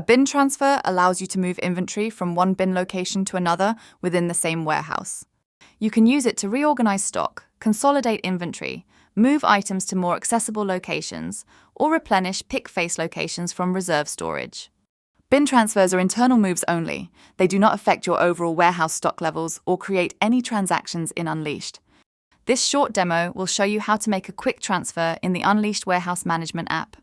bin transfer allows you to move inventory from one bin location to another within the same warehouse. You can use it to reorganize stock, consolidate inventory, move items to more accessible locations, or replenish pick face locations from reserve storage. Bin transfers are internal moves only. They do not affect your overall warehouse stock levels or create any transactions in Unleashed. This short demo will show you how to make a quick transfer in the Unleashed Warehouse Management app.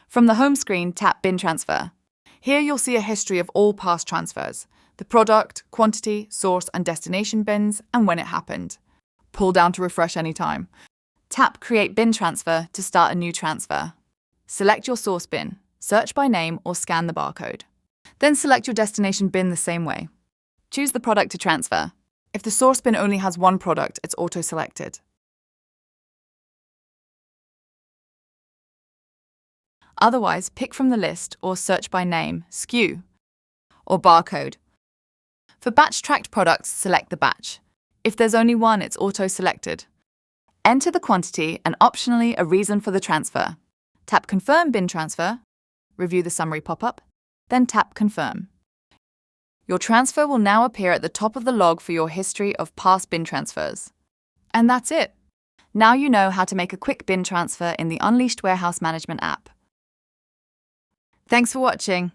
From the home screen, tap Bin Transfer. Here you'll see a history of all past transfers, the product, quantity, source and destination bins, and when it happened. Pull down to refresh anytime. Tap Create Bin Transfer to start a new transfer. Select your source bin, search by name or scan the barcode. Then select your destination bin the same way. Choose the product to transfer. If the source bin only has one product, it's auto-selected. Otherwise, pick from the list or search by name, SKU, or barcode. For batch-tracked products, select the batch. If there's only one, it's auto-selected. Enter the quantity and optionally a reason for the transfer. Tap Confirm Bin Transfer, review the summary pop-up, then tap Confirm. Your transfer will now appear at the top of the log for your history of past bin transfers. And that's it. Now you know how to make a quick bin transfer in the Unleashed Warehouse Management app. Thanks for watching.